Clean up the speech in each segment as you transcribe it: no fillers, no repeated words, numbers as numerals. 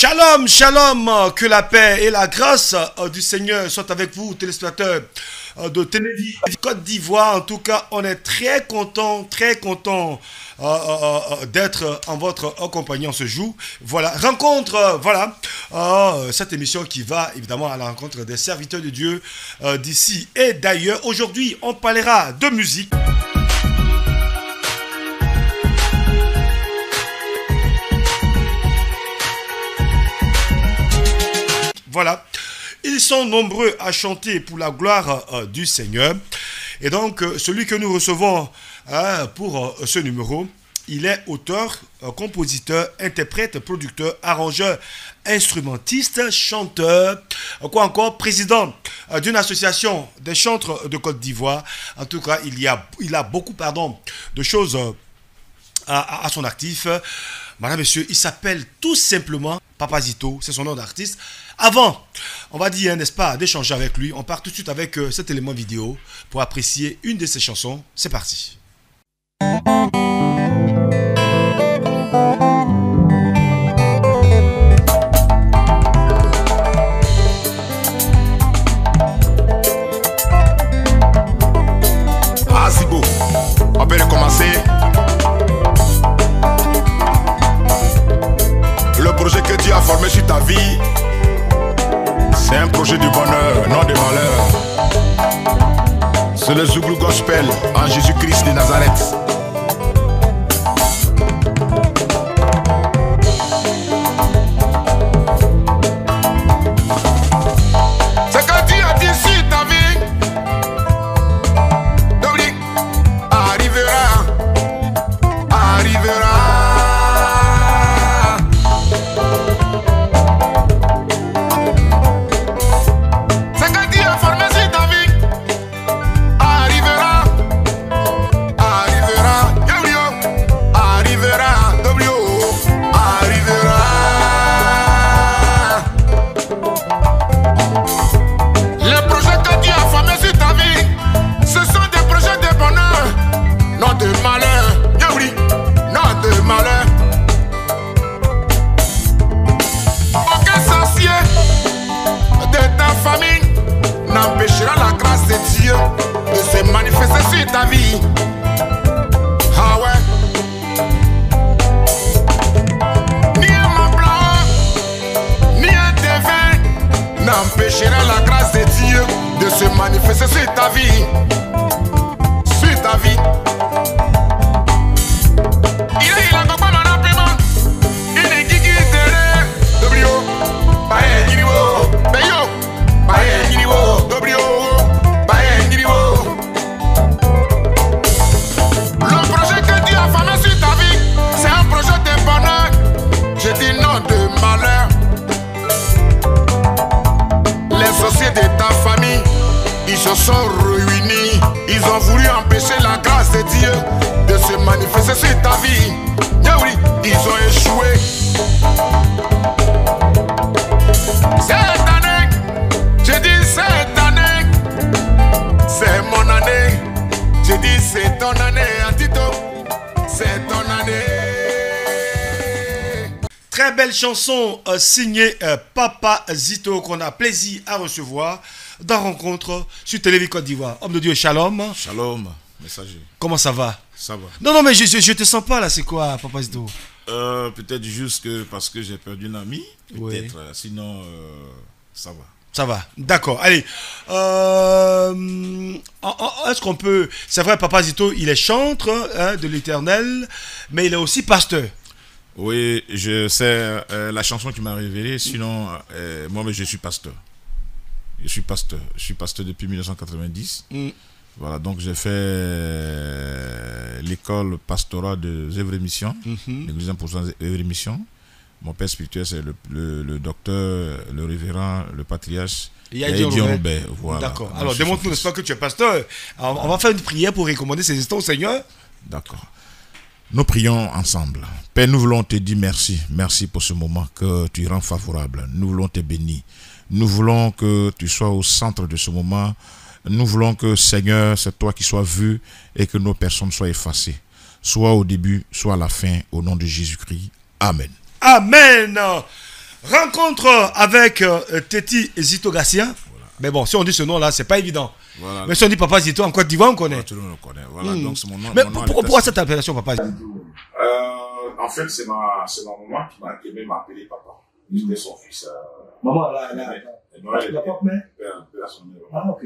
Shalom, shalom, que la paix et la grâce du Seigneur soient avec vous, téléspectateurs de Télévis Côte d'Ivoire. En tout cas, on est très content d'être en votre compagnie en ce jour. Voilà, rencontre, cette émission qui va évidemment à la rencontre des serviteurs de Dieu d'ici et d'ailleurs. Aujourd'hui, on parlera de musique. Voilà, ils sont nombreux à chanter pour la gloire du Seigneur. Et donc, celui que nous recevons pour ce numéro, il est auteur, compositeur, interprète, producteur, arrangeur, instrumentiste, chanteur, quoi encore, président d'une association des chantres de Côte d'Ivoire. En tout cas, il a beaucoup de choses à son actif. Madame, monsieur, il s'appelle tout simplement Papa Zito, c'est son nom d'artiste. Avant, on va dire, n'est-ce pas, d'échanger avec lui, on part tout de suite avec cet élément vidéo pour apprécier une de ses chansons. C'est parti. Ah, Zibo, on peut recommencer. Le projet que Dieu a formé sur ta vie, c'est un projet de bonheur, non de malheur. C'est le Zouglou Gospel en Jésus-Christ de Nazareth. C'est que Dieu a dit sur ta vie, Dominique, arrivera. La grâce de Dieu de se manifester sur ta vie. Ah ouais. Ni un blanc, ni un devin n'empêchera la grâce de Dieu de se manifester sur ta vie. Sur ta vie. Il a compris mon imprimante. Il est qui derrière. Dobrio. Baye Giniwo. Bayo. Baye Giniwo. Dobrio. Je dis non de malheur. Les sorciers de ta famille, ils se sont réunis. Ils ont voulu empêcher la grâce de Dieu de se manifester sur ta vie. Oui, ils ont échoué. Cette année, je dis cette année, c'est mon année. Je dis c'est ton année, Antito, c'est ton année. Très belle chanson signée Papa Zito qu'on a plaisir à recevoir dans Rencontre sur Télévis Côte d'Ivoire. Homme de Dieu, shalom. Shalom, messager. Comment ça va? Ça va. Non, mais je te sens pas là, c'est quoi Papa Zito? Peut-être juste que parce que j'ai perdu un ami. Peut-être, oui. Sinon ça va. Ça va, d'accord. Allez, est-ce qu'on peut... C'est vrai, Papa Zito, il est chantre de l'Éternel, mais il est aussi pasteur. Oui, je sais la chanson qui m'a révélé. Sinon, moi, je suis pasteur. Je suis pasteur depuis 1990. Voilà, donc j'ai fait l'école pastorale de Zèvres Mission, l'église imposant Zèvres Mission. Mon père spirituel, c'est le docteur, le révérend, le patriarche Yahidion Robert. Voilà. D'accord. Alors, démontre-nous, n'est-ce pas, que tu es pasteur. Alors, on va faire une prière pour recommander ces instants au Seigneur. D'accord. Nous prions ensemble. Père, nous voulons te dire merci. Merci pour ce moment que tu rends favorable. Nous voulons te bénir. Nous voulons que tu sois au centre de ce moment. Nous voulons que, Seigneur, c'est toi qui sois vu et que nos personnes soient effacées. Soit au début, soit à la fin, au nom de Jésus-Christ. Amen. Amen. Rencontre avec Teti Zito Gatien. Voilà. Mais bon, si on dit ce nom-là, c'est pas évident. Voilà. Mais si on dit Papa Zito en Côte d'Ivoire, on connaît. Tout le monde le connaît. Voilà, donc c'est mon nom. Mais pourquoi cette appellation Papa Zito? En fait, c'est ma maman qui aimait m'appeler Papa. J'étais son fils. Maman, là, elle la porte mère. Ah, ok.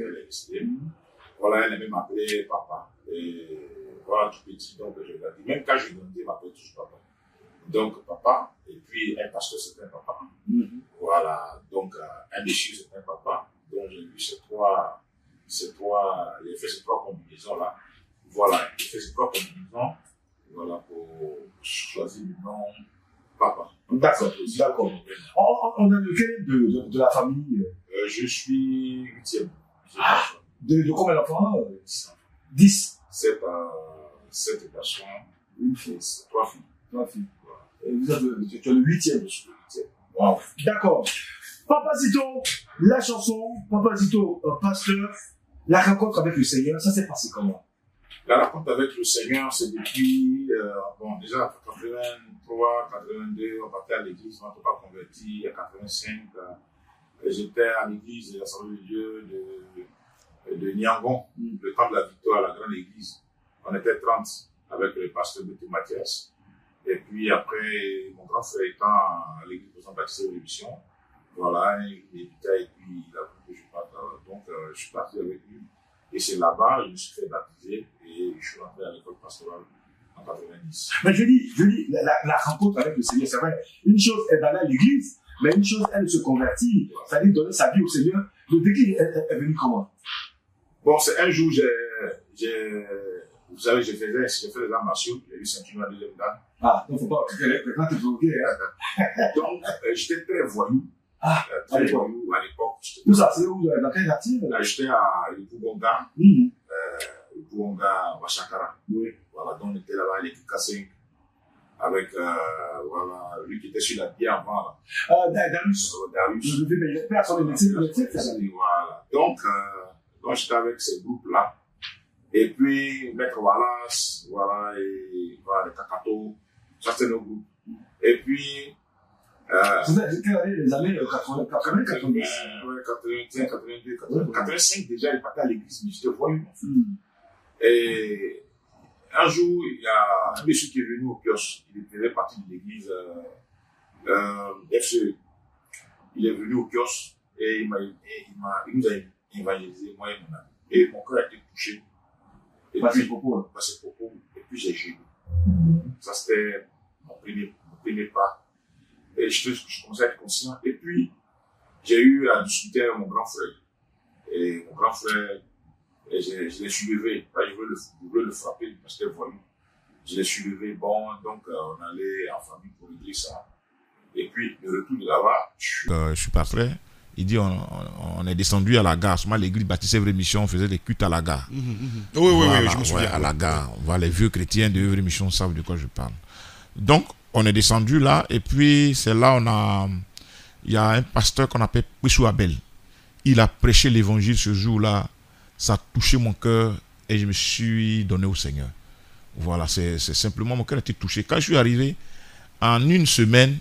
Voilà, elle aimait m'appeler Papa. Et voilà, tout petit, donc je l'ai dit. Même quand je grandis, elle m'appelait toujours Papa. Donc, Papa, et puis un pasteur, c'était un Papa. Voilà, donc un déchu, c'était un Papa. Donc, j'ai vu ces trois, j'ai fait ces trois combinaisons-là. Voilà, j'ai fait ces trois combinaisons, voilà, pour choisir le nom Papa. D'accord, d'accord. On a lequel de la famille? Je suis 8e. De combien d'enfants? 10. 7 garçons, une fille. 3 filles. 3 filles. Et tu es le 8e. Je suis le 8e. Wow. D'accord. Papa Zito, la chanson, Papa Zito, pasteur, la rencontre avec le Seigneur, ça s'est passé comment? La rencontre avec le Seigneur, c'est depuis, déjà, 83, 82, on partait à l'église, on n'était pas converti, à 85, j'étais à l'église de l'Assemblée de Dieu de Niangon, le temps de la victoire, la grande église. On était 30 avec le pasteur Bété Mathias. Et puis après, mon grand frère étant à l'église de Saint-Baptiste Révolution, voilà, il habitait et puis il a voulu que je parte. Donc, je suis parti avec lui. Et c'est là-bas, je me suis fait baptiser et je suis rentré à l'école pastorale en 90. Mais je dis, la rencontre avec le Seigneur, c'est vrai. Une chose est d'aller à l'église, mais une chose est de se convertir, c'est-à-dire donner sa vie au Seigneur. Le déclic est venu comment? Bon, c'est un jour, vous savez, j'ai fait les arts martiaux, j'ai eu ceinture à deuxième dan. Ah, donc faut pas, quand tu provoquer, hein. Donc, j'étais très voyou. Très voyou à l'époque. Tout ça, c'est où, dans quel quartier? J'étais à Ipougonga, Wachakara. Oui. Voilà, donc on était là-bas à l'équipe K5, avec, voilà, lui qui était sur la bière avant, là. Darius. Darius. Le père, son métier, voilà. Donc, j'étais avec ces groupes-là. Et puis, Maître Wallace, voilà, et voilà, les Kakato, ça c'était nos groupes. Et puis, c'était quelle année, les années 80, 90? Ouais, 81, 82, 85 déjà, il partait à l'église, mais j'étais voyou. Et un jour, il y a un monsieur qui est venu au kiosque, il faisait partie de l'église FCE. Il est venu au kiosque et il nous a évangélisé, moi et mon ami. Et mon cœur a été touché. Et puis, et puis j'ai gêné. Ça c'était mon premier pas. Et je commençais à être conscient. Et puis, j'ai eu à discuter avec mon grand frère. Et mon grand frère, je l'ai soulevé. Je voulais le frapper parce qu'il est voyou. Je l'ai soulevé, bon, donc on allait en famille pour régler ça. Et puis, le retour de là-bas, je suis pas prêt. Il dit on est descendu à la gare. Moi, l'église baptisée Vraie Mission, on faisait des cultes à la gare. Oui, je me souviens. À la gare. Voilà, les vieux chrétiens de Vraie Mission savent de quoi je parle. Donc, on est descendu là, et puis c'est là il y a un pasteur qu'on appelle Pissou Abel. Il a prêché l'évangile ce jour-là. Ça a touché mon cœur et je me suis donné au Seigneur. Voilà, c'est simplement mon cœur a été touché. Quand je suis arrivé, en une semaine,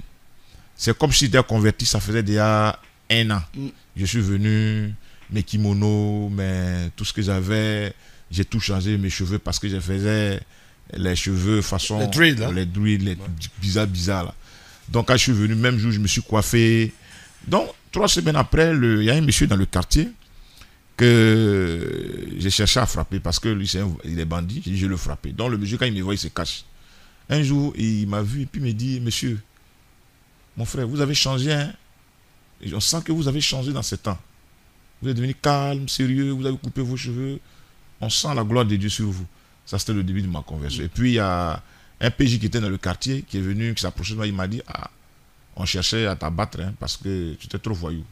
c'est comme si j'étais converti, ça faisait déjà 1 an. Je suis venu, mes kimonos, tout ce que j'avais, j'ai tout changé, mes cheveux, parce que je faisais les cheveux façon... Les drills, bizarres là. Donc quand je suis venu, même jour, je me suis coiffé. Donc 3 semaines après, il y a un monsieur dans le quartier que j'ai cherché à frapper parce que lui, il est bandit. J'ai dit, je le frappé. Donc le monsieur, quand il me voit, il se cache. Un jour, il m'a vu et puis il me dit, monsieur, mon frère, vous avez changé, hein? Et on sent que vous avez changé dans ce temps. Vous êtes devenu calme, sérieux, vous avez coupé vos cheveux. On sent la gloire de Dieu sur vous. Ça, c'était le début de ma conversion. Et puis, il y a un PJ qui était dans le quartier, qui est venu, qui s'approchait de moi, il m'a dit, on cherchait à t'abattre, hein, parce que tu étais trop voyou.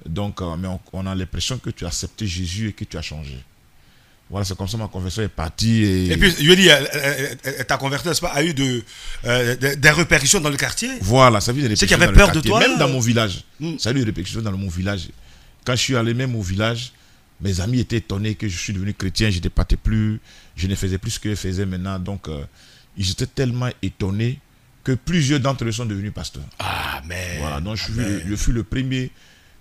Donc, mais on a l'impression que tu as accepté Jésus et que tu as changé. Voilà, c'est comme ça que ma conversion est partie. Et puis, je lui ai dit, ta conversion, n'est-ce pas, a eu des répercussions dans le quartier? Voilà, ça a eu des répercussions. C'est qu'il y avait peur de toi? Même dans mon village. Ça a eu des répercussions dans mon village. Quand je suis allé même au village, mes amis étaient étonnés que je suis devenu chrétien, je ne départais plus, je ne faisais plus ce que je faisais maintenant. Donc, ils étaient tellement étonnés que plusieurs d'entre eux sont devenus pasteurs. Ah, mais... Voilà, donc je fus le premier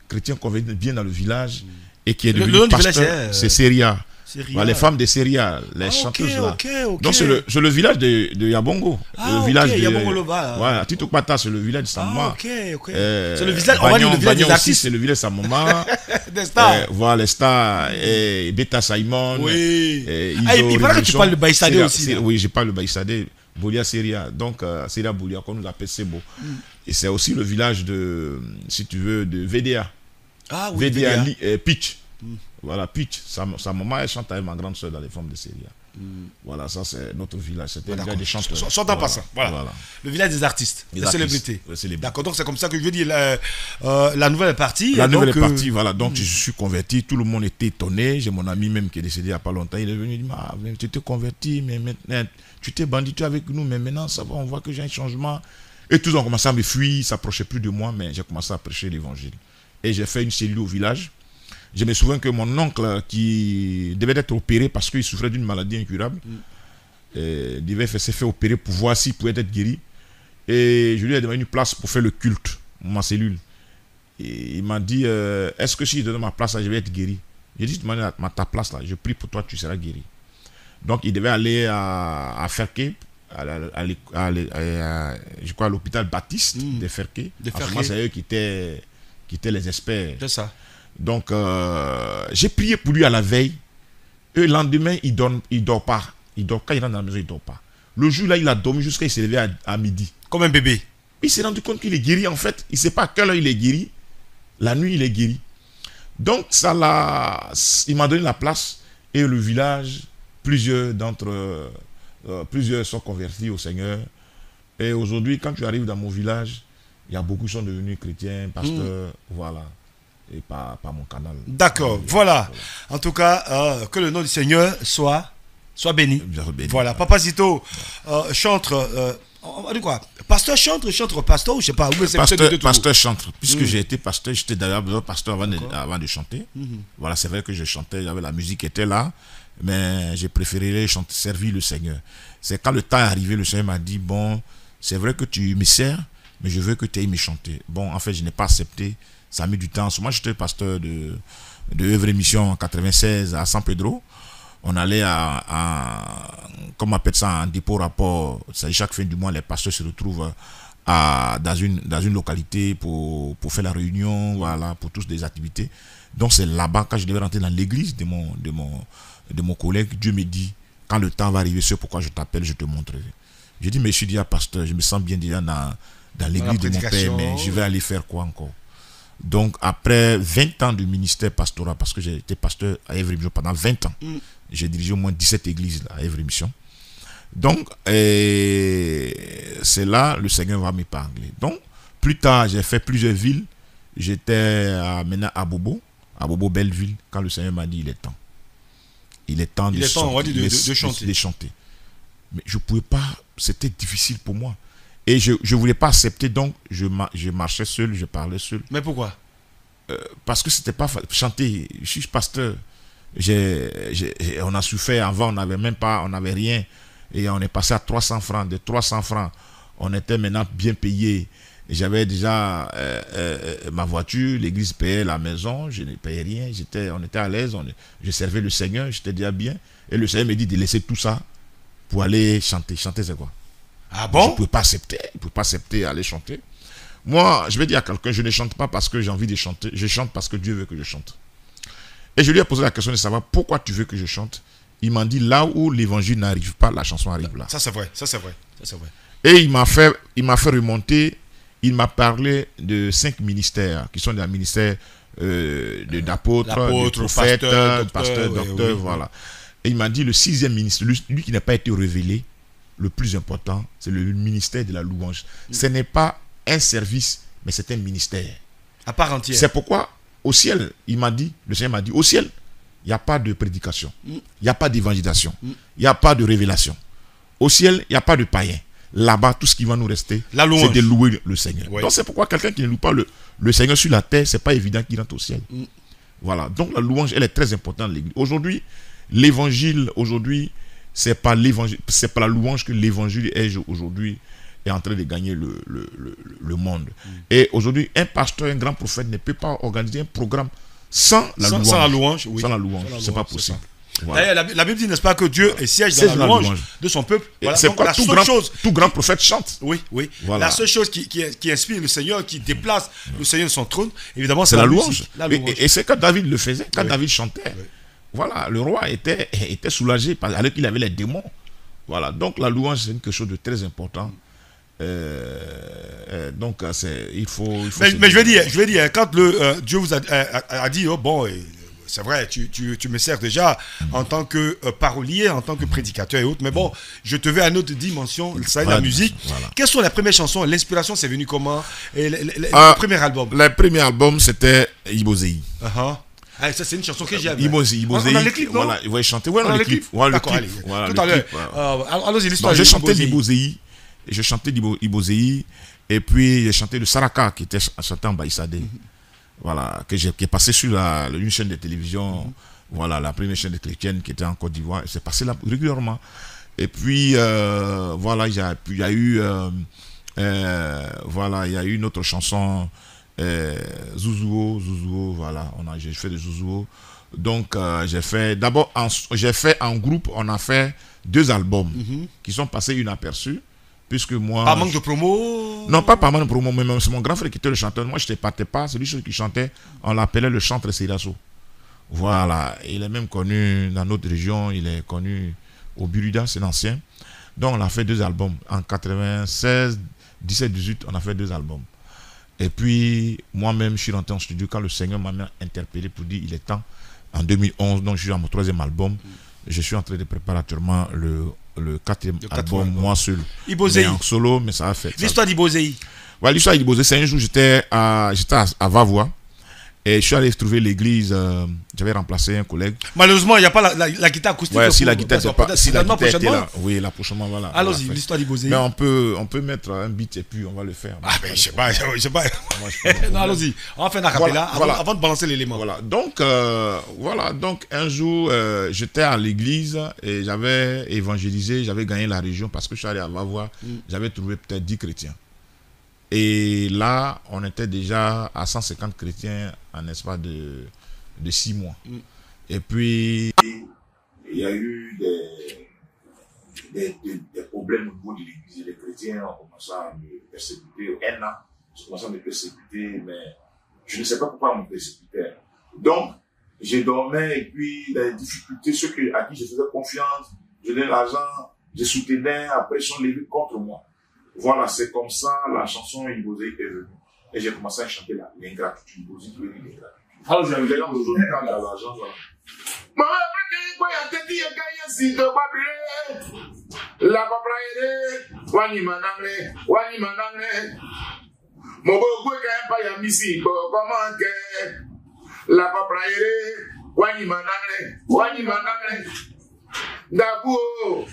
chrétien converti bien dans le village et qui est devenu nom du pasteur. village, c'est Seria. Seria. Voilà, les femmes de Seria, les chanteuses là. Ok. Donc c'est le village de Yabongo. Ah, le village de Yabongo Loba. Voilà, Tito Pata, c'est le village de sa maman. C'est le village, on va dire le village des artistes. C'est le village de sa maman. Des stars. Voilà, les stars. Et Beta Simon. Oui. Il paraît que tu parles de Baïsadé aussi. Oui, je parle de Baïsadé. Bolia Seria. Donc, Seria Bolia, qu'on nous appelle Sebo. Et c'est aussi le village de, si tu veux, de VDA. Ah oui, VDA. Pitch. Voilà, Pitch. Sa maman, elle chante avec ma grande soeur dans les formes de Seria. Voilà, ça c'est notre village. C'était le village des chanteurs. Sortant pas ça. Voilà. Le village des artistes, des célébrités. D'accord, donc c'est comme ça que je veux dire la nouvelle partie. La nouvelle partie, voilà. Donc je suis converti. Tout le monde était étonné. J'ai mon ami même qui est décédé il n'y a pas longtemps. Il est venu dire tu t'es converti, mais maintenant tu t'es bandité avec nous, mais maintenant ça va, on voit que j'ai un changement. Et tous ont commencé à me fuir, ils ne s'approchaient plus de moi, mais j'ai commencé à prêcher l'évangile. Et j'ai fait une cellule au village. Je me souviens que mon oncle, qui devait être opéré parce qu'il souffrait d'une maladie incurable, s'est fait opérer pour voir s'il pouvait être guéri. Et je lui ai demandé une place pour faire le culte, ma cellule. Et il m'a dit, est-ce que si je donne ma place, je vais être guéri? J'ai dit, demande à ta place là, je prie pour toi, tu seras guéri. Donc il devait aller à Ferké, je crois à l'hôpital Baptiste de Ferké. En ce moment, c'est eux qui étaient les experts. C'est ça. Donc, j'ai prié pour lui à la veille. Et le lendemain, il dort pas. Quand il rentre dans la maison, il ne dort pas. Le jour-là, il a dormi jusqu'à il s'est levé à midi. Comme un bébé. Il s'est rendu compte qu'il est guéri, en fait. Il ne sait pas à quelle heure il est guéri. La nuit, il est guéri. Donc, il m'a donné la place. Et le village, plusieurs sont convertis au Seigneur. Et aujourd'hui, quand tu arrives dans mon village, il y a beaucoup qui sont devenus chrétiens, pasteurs, voilà. Et par mon canal. D'accord, voilà. En tout cas, que le nom du Seigneur soit béni. Voilà, Papa Zito, chantre, on va dire quoi? Pasteur chantre, pasteur, ou je sais pas. Pasteur chantre. Puisque j'ai été pasteur, j'étais d'ailleurs pasteur avant de chanter. Voilà, c'est vrai que je chantais, la musique était là, mais j'ai préféré chanter, servir le Seigneur. C'est quand le temps est arrivé, le Seigneur m'a dit, bon, c'est vrai que tu me sers, mais je veux que tu ailles me chanter. Bon, en fait, je n'ai pas accepté. Ça a mis du temps. Moi, j'étais pasteur de œuvre et mission en 96 à San Pedro. On allait comme on appelle ça, un dépôt rapport. Chaque fin du mois, les pasteurs se retrouvent dans une localité pour faire la réunion, voilà, pour tous des activités. Donc, c'est là-bas, quand je devais rentrer dans l'église de mon collègue, Dieu me dit, quand le temps va arriver, c'est pourquoi je t'appelle, je te montrerai. Je dis, mais je suis déjà pasteur, je me sens bien déjà dans l'église de mon père, mais je vais aller faire quoi encore? Donc, après 20 ans de ministère pastoral, parce que j'ai été pasteur à Evry Mission pendant 20 ans, j'ai dirigé au moins 17 églises à Evry Mission. Donc, c'est là le Seigneur va me parler. Donc, plus tard, j'ai fait plusieurs villes. J'étais maintenant à Bobo Belleville, quand le Seigneur m'a dit il est temps. Il est temps de chanter. Mais je ne pouvais pas, c'était difficile pour moi. Et je ne voulais pas accepter, donc je marchais seul, je parlais seul. Mais pourquoi? Parce que c'était pas chanter. Je suis pasteur. On a souffert avant, on n'avait rien. Et on est passé à 300 francs. De 300 francs, on était maintenant bien payé. J'avais déjà ma voiture, l'église payait la maison, je ne payais rien. On était à l'aise, je servais le Seigneur, j'étais déjà bien. Et le Seigneur me dit de laisser tout ça pour aller chanter. Chanter, c'est quoi? Ah bon? Je ne pouvais pas accepter aller chanter. Moi, je vais dire à quelqu'un, je ne chante pas parce que j'ai envie de chanter, je chante parce que Dieu veut que je chante. Et je lui ai posé la question de savoir pourquoi tu veux que je chante. Il m'a dit, là où l'évangile n'arrive pas, la chanson arrive là. Ça c'est vrai. Et il m'a fait remonter, il m'a parlé de 5 ministères, qui sont des ministères d'apôtres, de prophètes, pasteurs, docteurs, voilà. Et il m'a dit, le 6e ministre, lui qui n'a pas été révélé, le plus important, c'est le ministère de la louange. Ce n'est pas un service, mais c'est un ministère. À part entière. C'est pourquoi, au ciel, le Seigneur m'a dit, au ciel, il n'y a pas de prédication, il n'y a pas d'évangélisation, il n'y a pas de révélation. Au ciel, il n'y a pas de païen. Là-bas, tout ce qui va nous rester, c'est de louer le Seigneur. Oui. Donc c'est pourquoi quelqu'un qui ne loue pas le Seigneur sur la terre, c'est pas évident qu'il rentre au ciel. Voilà. Donc la louange, elle est très importante dans l'église. Aujourd'hui, l'évangile, c'est pas la louange que l'évangile est aujourd'hui est en train de gagner le monde. Et aujourd'hui, un pasteur, un grand prophète ne peut pas organiser un programme sans la louange. Sans la louange, oui. Sans la louange, c'est pas possible. Voilà. D'ailleurs, la Bible dit, n'est-ce pas, que Dieu siège dans la louange de son peuple. Voilà. C'est quoi tout grand prophète chante. Oui, oui. Voilà. La seule chose qui inspire le Seigneur, qui déplace le Seigneur de son trône, évidemment, c'est la louange. musique, et c'est quand David le faisait, quand David chantait. Oui. Voilà, le roi était soulagé alors qu'il avait les démons. Voilà, donc la louange, c'est quelque chose de très important. Donc, il faut mais je vais dire, quand Dieu vous a dit, oh bon, c'est vrai, tu me sers déjà en tant que parolier, en tant que prédicateur et autres, mais bon, je te vais à une autre dimension, ça est la musique. Voilà. Quelles sont les premières chansons? L'inspiration, c'est venu comment? Et le premier album? Le premier album, c'était Ibozei. Ah, ça, c'est une chanson que j'aime. Ibozei. Dans les clips, non? Voilà, il va chanter. Ouais, dans les clips. D'accord, allez. Tout à l'heure. Allons-y, l'histoire. J'ai chanté l'Ibozei. Je chantais Ibozei. Et puis, j'ai chanté le Saraka, qui était chanté en Baïsadé. Voilà, qui est passé sur une chaîne de télévision, voilà, la première chaîne chrétienne qui était en Côte d'Ivoire, c'est passé là régulièrement. Et puis, voilà, il y a eu une autre chanson, Zouzouo, voilà, j'ai fait de Zouzouo. Donc, j'ai fait en groupe, on a fait 2 albums qui sont passés inaperçus. Puisque moi, pas manque de promo? Non, pas manque de promo, mais c'est mon grand frère qui était le chanteur. Moi, je ne partais pas. Celui qui chantait, on l'appelait le chanteur Seirasso. Voilà. Il est même connu dans notre région. Il est connu au Buruda, c'est l'ancien. Donc, on a fait 2 albums. En 96, 17, 18, on a fait 2 albums. Et puis, moi-même, je suis rentré en studio quand le Seigneur m'a interpellé pour dire il est temps. En 2011, donc je suis à mon 3e album. Je suis en train de préparer actuellement le 4e album, moi seul. Ibozei. En solo, mais ça a fait. L'histoire d'Ibozei. Ouais, l'histoire d'Ibozei, c'est un jour, j'étais à Vavois. Et je suis allé trouver l'église, j'avais remplacé un collègue. Malheureusement, il n'y a pas la guitare acoustique. Ouais, si la guitare était là. Oui, la prochaine voilà. Allons-y, l'histoire d'Ibozei. Mais on peut mettre un beat et puis on va le faire. Ah, mais je sais pas. Non, allons-y. On va faire un acapella avant de balancer l'élément. Voilà. Donc, un jour, j'étais à l'église et j'avais évangélisé, j'avais gagné la région parce que je suis allé à Vavois. J'avais trouvé peut-être 10 chrétiens. Et là, on était déjà à 150 chrétiens en espace de 6 mois. Et puis, il y a eu des problèmes au niveau de l'église. Les chrétiens ont commencé à me persécuter. Un an, ils ont commencé à me persécuter, mais je ne sais pas pourquoi on me persécutait. Donc, je dormais et puis, les difficultés, ceux à qui je faisais confiance, je donnais l'argent, je soutenais, après ils sont levés contre moi. Voilà, c'est comme ça la chanson Ibozei est venue. Et j'ai commencé à chanter l'ingratitude. Ibozei veut dire l'ingratitude. Alors, j'ai un gens aujourd'hui quand il y a l'argent. Maman, la propriété, wani manangle. Mobo gwe pa ya misi, bo comment que la propriété, wani manangle. Dabuo,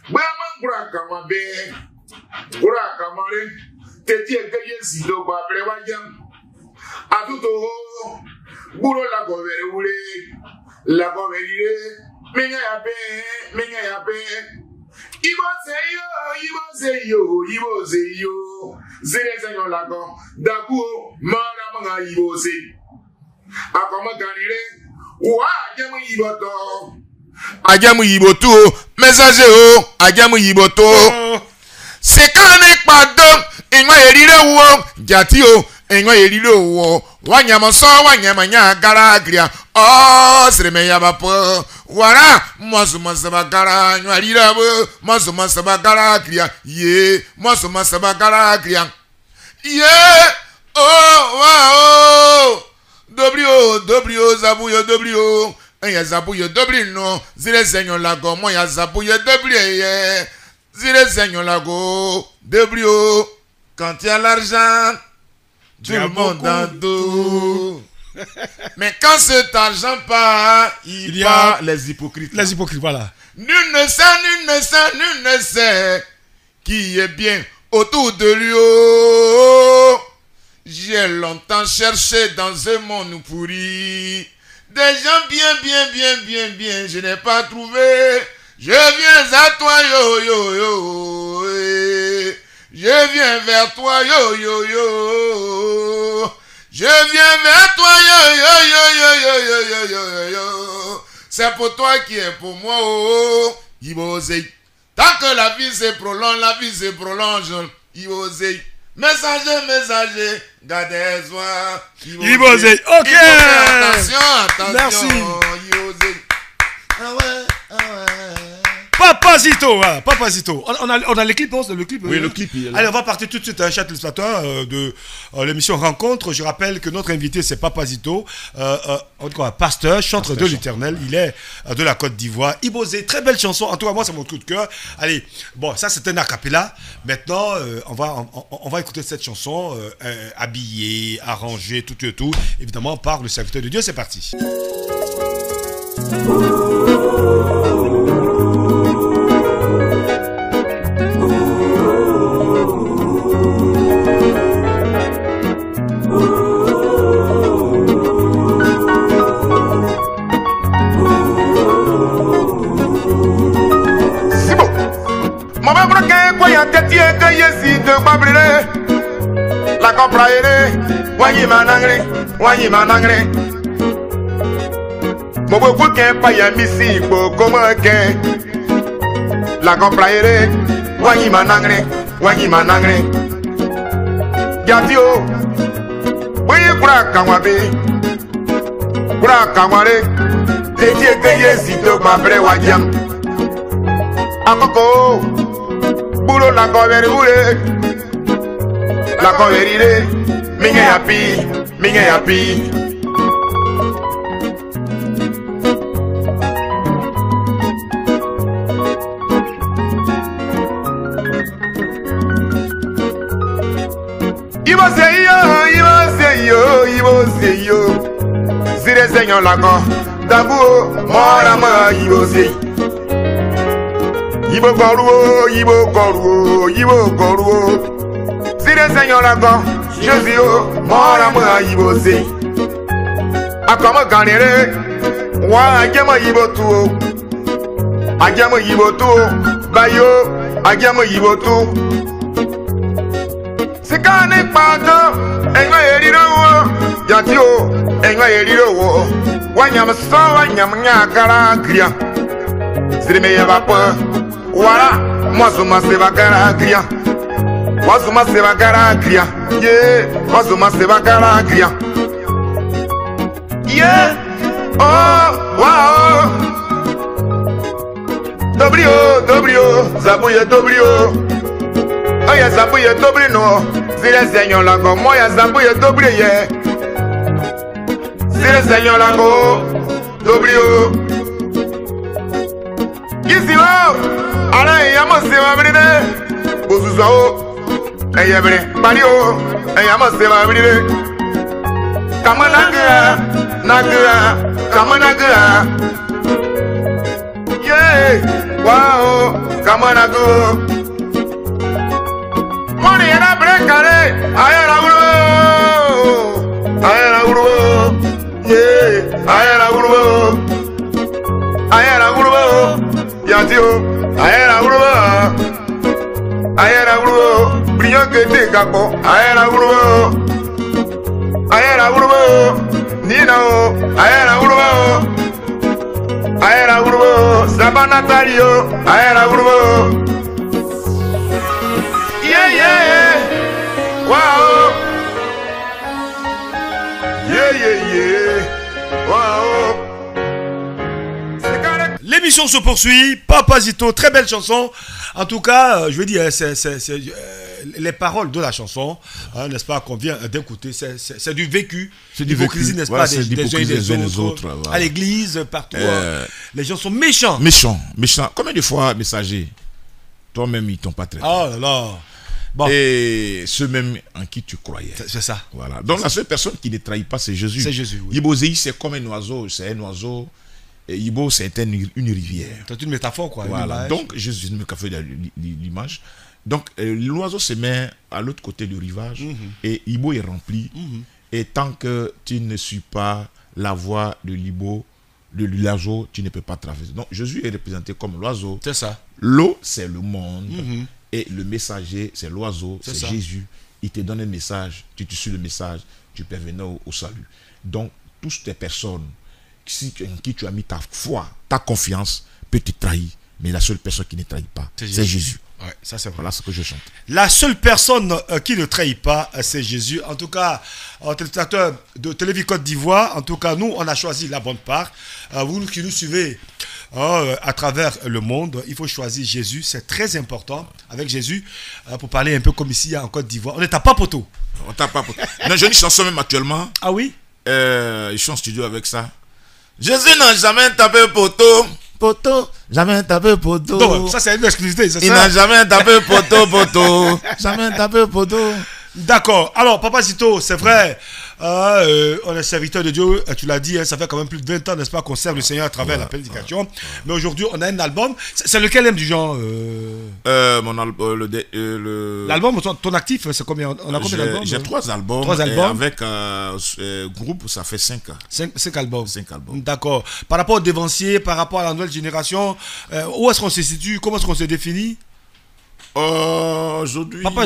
Baman Braka Mabe. Ura kamare teti egeye sido ba brewajam atuto buro la govere menya yape ibo seyo zere senyo la go dagu mara manga ibo se akoma kanire wa ajamu yiboto message ajamu yiboto c'est quand on pas d'homme, et moi jati o, et moi wanyamanya garagria, oh, c'est me yabapo, voilà, moi gara, moi garagria, moi garagria, oh, dobrio, zabuyo, zabuyo, no, zile senyo la gomo, ya zabuyo, Zire Seigneur Lago, débrio, quand il y a l'argent, tout le monde a tout. Mais quand cet argent part, il y a les hypocrites. Les hypocrites, voilà. Nul ne sait qui est bien autour de lui. Oh, j'ai longtemps cherché dans ce monde pourri. Des gens bien, je n'ai pas trouvé. Je viens à toi, Je viens vers toi, yo, yo, yo. Je viens vers toi, yo, yo, yo, yo, yo, yo, yo, yo, yo. C'est pour toi qui est pour moi, oh, Ibosei. Tant que la vie se prolonge, Ibosei. Messager, gardez soin. Ibosei, ok. Attention. Merci. Ibosei. Ah ouais. Papazito, voilà, Papazito. On a le clip, le clip. Oui, le clip. Il est là. Allez, on va partir tout de suite à un chat téléspectateur de l'émission Rencontre. Je rappelle que notre invité, c'est Papazito, pasteur, chanteur de l'Éternel. Il est de la Côte d'Ivoire. Ibosei, très belle chanson. En tout cas, moi, c'est mon coup de cœur. Allez, bon, ça, c'est un a cappella. Maintenant, on va écouter cette chanson habillée, arrangée, tout, évidemment, par le serviteur de Dieu. C'est parti. La compra ere, wanyi manangre. Bobo kuke pa ya misi bo como ke. La compra ere, wanyi manangre. Gatio, boye kura kamare. Tetie ke yesito mabre wajam. Akoko, bulo la goveri ure. La coverire, minge happy. Ibo say yo. Sire Seigneur lago, dabu mora ma Ibo say. Ibo koruo. Sire Seigneur lago, Jésus mora ma Ibo say. Akoma ganere, wa ajama Ibo tu. Bayo, ajama Ibo tu. Sikane pato, enga eriro wo, yatio, enga eriro wo. Wanyam so, wanyam nyakara kriya. Sirime yabapa, wala, mwazuma sebakara kriya. Wazuma sebakara kriya, yeah, wazuma sebakara kriya. Yeah, oh, wow. Dobrio, zabuye dobrio. Oya zabuye dobri no, Sire Seigneur lago, moya zabuye dobri ye. Sire Seigneur lago, dobrio. Kisi wo, ala yamo se wabride. Bozuza o, eyebre, bari o, yamo se wabride. Kama nagira. Yeah, wow, kama nago. Money era brekare, ayera urbo, yeah, ayera urbo, yatio, ayera urbo, brillo que te capo, ayera urbo, Nino, ayera urbo, Sabanatario, ayera urbo. Yeah, wow. Yeah, wow. L'émission se poursuit. Papazito, très belle chanson. En tout cas, je veux dire, c'est les paroles de la chanson, hein, n'est-ce pas, qu'on vient d'écouter, c'est du vécu. C'est du vécu, n'est-ce voilà, pas, des uns des autres. Voilà. À l'église, partout. Les gens sont méchants. Méchants. Combien de fois, messager, toi-même, ils t'ont pas traité? Oh là là. Bon. Et ceux même en qui tu croyais. C'est ça. Voilà. Donc la seule personne qui ne trahit pas, c'est Jésus. C'est Jésus, oui. Ibosei, c'est comme un oiseau. C'est un oiseau. Et Ibo, c'est une rivière. C'est une métaphore, quoi. Voilà. Donc, Jésus me fait l'image. Donc, l'oiseau se met à l'autre côté du rivage et Ibo est rempli. Et tant que tu ne suis pas la voie de l'Ibo, de l'oiseau, tu ne peux pas traverser. Donc, Jésus est représenté comme l'oiseau. C'est ça. L'eau, c'est le monde. Et le messager, c'est l'oiseau, c'est Jésus. Il te donne un message, tu suis le message, tu peux venir au salut. Donc, toutes ces personnes en qui tu as mis ta foi, ta confiance, peut te trahir. Mais la seule personne qui ne trahit pas, c'est Jésus. Ouais, ça c'est vrai. Voilà ce que je chante. La seule personne qui ne trahit pas, c'est Jésus. En tout cas, téléspectateurs de Télévision Côte d'Ivoire, en tout cas, nous, on a choisi la bonne part. Vous qui nous suivez à travers le monde, il faut choisir Jésus. C'est très important avec Jésus. Pour parler un peu comme ici en Côte d'Ivoire. On ne tape pas poteau. On tape pas poteau. Non, j'ai une chanson même actuellement. Ah oui? Je suis en studio avec ça. Jésus n'a jamais tapé poteau. Poteau, jamais tapé poteau. Donc, ça c'est une exclusivité, c'est ça? Il n'a jamais tapé poteau, poteau. Jamais tapé poteau. D'accord. Alors, Papa Zito, c'est vrai, on est serviteur de Dieu, tu l'as dit, ça fait quand même plus de 20 ans, n'est-ce pas, qu'on serve le Seigneur à travers la prédication. Mais aujourd'hui, on a un album. C'est lequel du genre Mon album, l'album, ton actif, c'est combien? On a combien d'albums? J'ai 3 albums. 3 albums. Avec groupe, ça fait 5 ans. 5 albums. 5 albums. D'accord. Par rapport au dévancier, par rapport à la nouvelle génération, où est-ce qu'on se situe? Comment est-ce qu'on se définit? Aujourd'hui, Papa,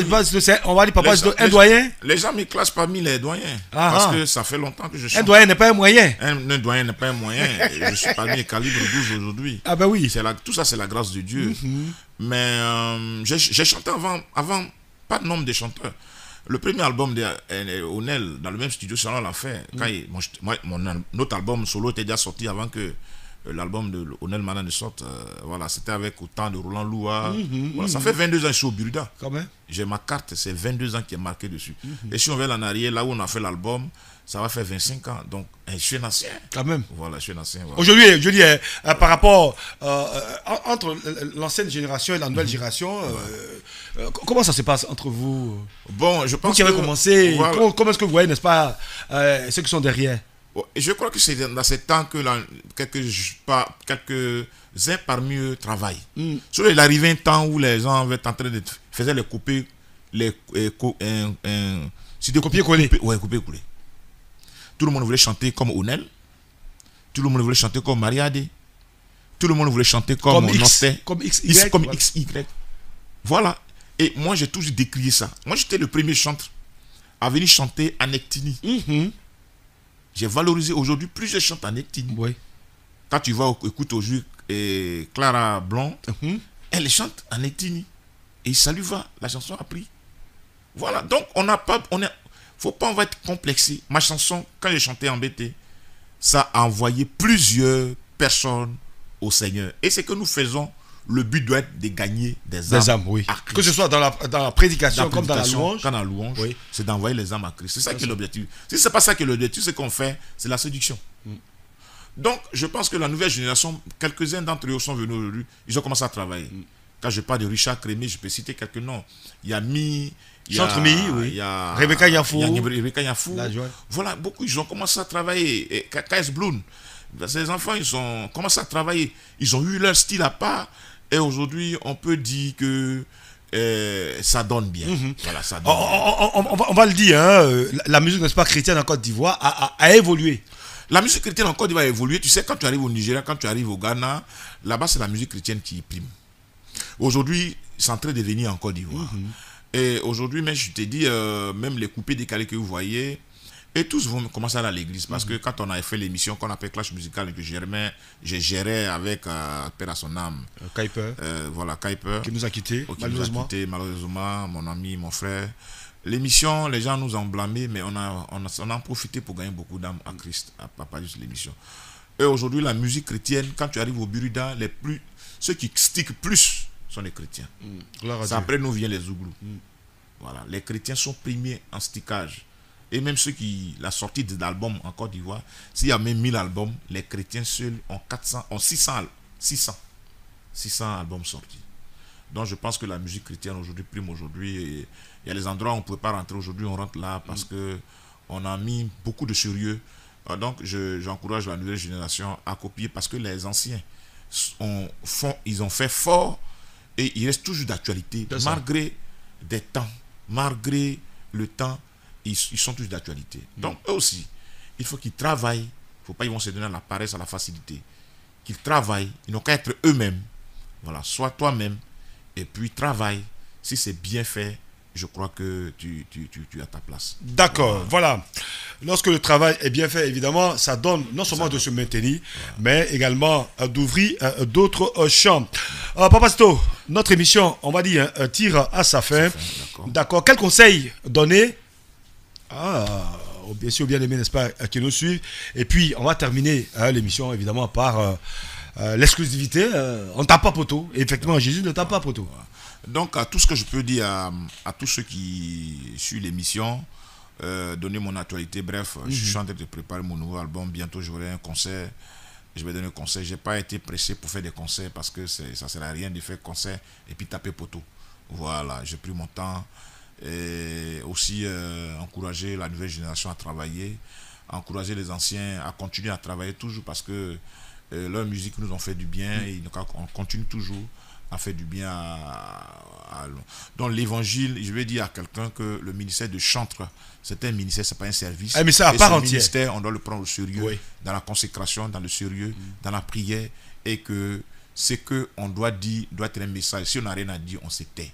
on va dire Papa, un doyen. Les gens me classent parmi les doyens. Parce que ça fait longtemps que je chante. Un doyen n'est pas un moyen. Un doyen n'est pas un moyen. Je suis parmi les calibres 12 aujourd'hui. Ah ben oui. Tout ça, c'est la grâce de Dieu. Mais j'ai chanté avant, pas de nombre de chanteurs. Le premier album d'Onel, dans le même studio, c'est on l'a fait. Mon autre album solo était déjà sorti avant que l'album de Onel Manan ne sorte. Voilà, c'était avec autant de Roland Loua. Voilà, ça fait 22 ans que je suis au Buruda. J'ai ma carte, c'est 22 ans qui est marqué dessus. Et si on va en arrière, là où on a fait l'album, ça va faire 25 ans. Donc, je suis un ancien. Quand même. Voilà, je suis un ancien. Voilà. Aujourd'hui, je dis, par rapport entre l'ancienne génération et la nouvelle génération, comment ça se passe entre vous? Bon, je pense vous qui avez commencé, voilà. comment est-ce que vous voyez, n'est-ce pas, ceux qui sont derrière? Je crois que c'est dans ce temps que quelques-uns parmi eux travaillent. Il est arrivé un temps où les gens faisaient les coupés, copier-coller. Ouais, copier-coller. Tout le monde voulait chanter comme Onel. Tout le monde voulait chanter comme Mariade. Tout le monde voulait chanter comme Nosté. Comme XY. Comme XY. Voilà. Et moi, j'ai toujours décrié ça. Moi, j'étais le premier chanteur à venir chanter en Nectini. J'ai valorisé aujourd'hui plusieurs chants en Nectini. Oui. Quand tu vas écouter aujourd'hui Clara Blanc, elle chante en Nectini. Et ça lui va. La chanson a pris. Voilà. Donc, faut pas être complexé. Ma chanson, quand j'ai chanté en BT, ça a envoyé plusieurs personnes au Seigneur. Et c'est que nous faisons. Le but doit être de gagner des âmes. Oui. Que ce soit dans la prédication comme dans la louange. Quand dans la louange, oui. C'est d'envoyer les âmes à Christ. C'est ça qui est l'objectif. Si ce n'est pas ça qui est l'objectif, ce qu'on fait, c'est la séduction. Donc, je pense que la nouvelle génération, quelques-uns d'entre eux sont venus aujourd'hui, ils ont commencé à travailler. Quand je parle de Richard Crémé, je peux citer quelques noms. Il y a Mi, il y a Rebecca Yafou. Voilà, beaucoup, ils ont commencé à travailler. Et KS Bloom, ces enfants, ils ont commencé à travailler. Ils ont eu leur style à part. Et aujourd'hui, on peut dire que ça donne bien. Voilà, ça donne bien. On va le dire, hein, la musique, n'est-ce pas, chrétienne en Côte d'Ivoire a évolué. La musique chrétienne en Côte d'Ivoire a évolué. Tu sais, quand tu arrives au Nigeria, quand tu arrives au Ghana, là-bas, c'est la musique chrétienne qui prime. Aujourd'hui, c'est en train de venir en Côte d'Ivoire. Et aujourd'hui, même, je te dis, même les coupés décalés que vous voyez, et tous vont commencer à aller à l'église. Parce que quand on avait fait l'émission qu'on appelle Clash Musical, que j'ai géré avec Père à son âme. Kuiper. Voilà, Kuiper. Qui nous a quittés, malheureusement. Malheureusement, mon ami, mon frère. L'émission, les gens nous ont blâmés, mais on a profité pour gagner beaucoup d'âmes à Christ, à Papa juste l'émission. Et aujourd'hui, la musique chrétienne, quand tu arrives au Buruda, ceux qui stickent plus sont les chrétiens. Après nous vient les Zouglous. Voilà, les chrétiens sont premiers en stickage. Et même la sortie des albums en Côte d'Ivoire, s'il y a même 1000 albums, les chrétiens seuls ont 600 albums sortis. Donc je pense que la musique chrétienne aujourd'hui prime aujourd'hui. Il y a les endroits où on ne peut pas rentrer aujourd'hui, on rentre là parce qu'on a mis beaucoup de sérieux. Donc j'encourage la nouvelle génération à copier parce que les anciens ils ont fait fort et ils restent toujours d'actualité malgré des temps, malgré le temps. Ils sont tous d'actualité. Donc, eux aussi, il faut qu'ils travaillent. Il ne faut pas qu'ils vont se donner à la paresse, à la facilité. Qu'ils travaillent. Ils n'ont qu'à être eux-mêmes. Voilà, sois toi-même. Et puis, travaille. si c'est bien fait, je crois que tu as ta place. D'accord, voilà. Lorsque le travail est bien fait, évidemment, ça donne non seulement de se maintenir, mais également d'ouvrir d'autres champs. Papacito, notre émission, on va dire, tire à sa fin. D'accord. Quel conseil donner bien sûr, bien aimé, n'est-ce pas, qui nous suivent. Et puis, on va terminer l'émission, évidemment, par l'exclusivité. On ne tape pas poteau. Effectivement, Jésus ne tape pas poteau. Donc, tout ce que je peux dire à tous ceux qui suivent l'émission, donner mon actualité. Bref, je suis en train de préparer mon nouveau album. Bientôt, j'aurai un concert. Je vais donner un concert. Je n'ai pas été pressé pour faire des concerts parce que ça ne sert à rien de faire concert et puis taper poteau. Voilà, j'ai pris mon temps. Et aussi encourager la nouvelle génération à travailler, encourager les anciens à continuer à travailler toujours parce que leur musique nous ont fait du bien et on continue toujours à faire du bien dans l'évangile. Je vais dire à quelqu'un que le ministère de chantre, c'est un ministère, c'est pas un service. Un ministère à part entière. Ministère, on doit le prendre au sérieux, dans la consécration, dans le sérieux, dans la prière, et que ce qu'on doit dire doit être un message. Si on n'a rien à dire, on se tait.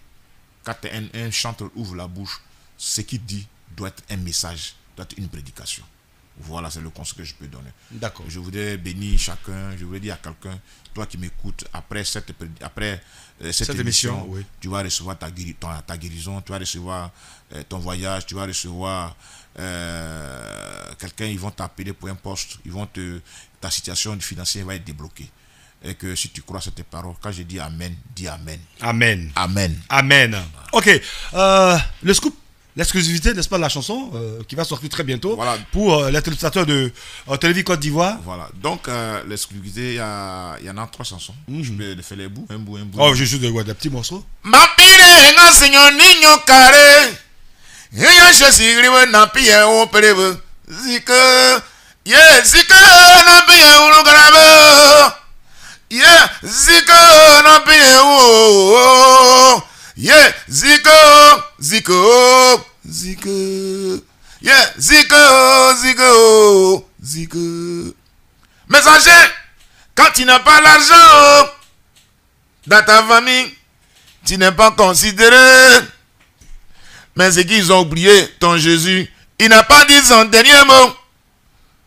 Quand un chanteur ouvre la bouche, ce qu'il dit doit être un message, doit être une prédication. Voilà, c'est le conseil que je peux donner. D'accord. Je voudrais bénir chacun, je voudrais dire à quelqu'un, toi qui m'écoutes, après cette émission, tu vas recevoir ta guérison, tu vas recevoir ton voyage, tu vas recevoir quelqu'un, ils vont t'appeler pour un poste, ta situation financière va être débloquée. Et que si tu crois cette parole, quand je dis Amen, dis Amen. Amen. Amen. Amen. Ok. Le scoop, l'exclusivité, n'est-ce pas, de la chanson qui va sortir très bientôt pour les téléspectateurs de Télévis Côte d'Ivoire. Voilà. Donc, l'exclusivité, il y en a 3 chansons. Je vais faire les bouts, un bout. Oh, je suis des petits morceaux. Ma pire, un seigneur niño carré. Et je suis na pire au péreve. Zika, na pire au grave. Yeah, Zico, no be yeah, Zico. Yeah, Zico. Messager, quand tu n'as pas l'argent dans ta famille, tu n'es pas considéré. Mais c'est qu'ils ont oublié ton Jésus. Il n'a pas dit son dernier mot.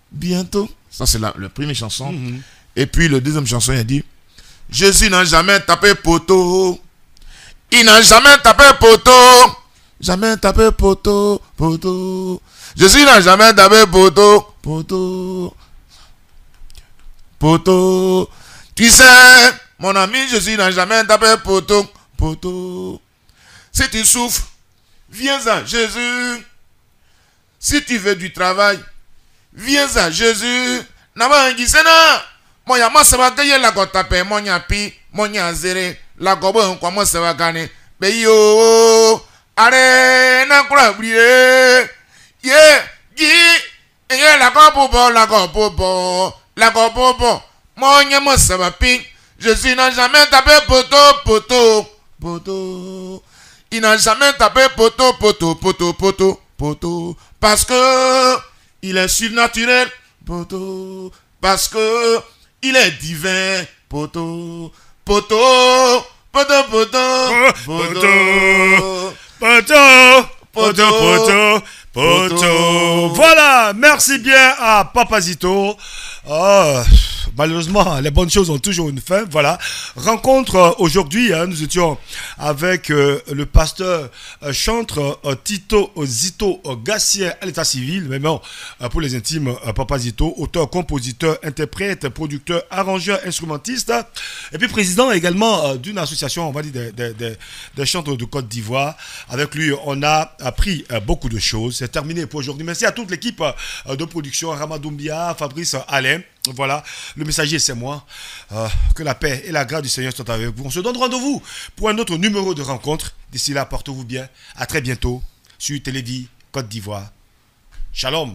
Bientôt. Ça, c'est la première chanson. Et puis le deuxième chanson, il dit, Jésus n'a jamais tapé poteau. Il n'a jamais tapé poteau. Jamais tapé poteau. Jésus n'a jamais tapé poteau. Tu sais, mon ami, Jésus n'a jamais tapé poteau. Si tu souffres, viens à Jésus. Si tu veux du travail, viens à Jésus. Moya masaba gaye la gotape monya pi monya zere la gobo nkwa masaba gane be yo are na kura brie ye gi la gobo monya masaba pi. Jésus n'a jamais tapé poteau. Il n'a jamais tapé poteau parce que il est surnaturel poteau, parce que il est divin, poteau. Voilà, merci bien à Papacito. Malheureusement, les bonnes choses ont toujours une fin. Voilà. Rencontre aujourd'hui, nous étions avec le pasteur chantre Tito Zito Gassien à l'état civil, mais non, pour les intimes, Papacito, auteur, compositeur, interprète, producteur, arrangeur, instrumentiste, et puis président également d'une association, on va dire, des chantres de Côte d'Ivoire. Avec lui, on a appris beaucoup de choses. C'est terminé pour aujourd'hui. Merci à toute l'équipe de production, Ramadoumbia, Fabrice, Alain. Voilà, le messager c'est moi. Que la paix et la grâce du Seigneur soient avec vous. On se donne rendez-vous pour un autre numéro de rencontre. D'ici là, portez-vous bien. À très bientôt sur Télévis Côte d'Ivoire. Shalom.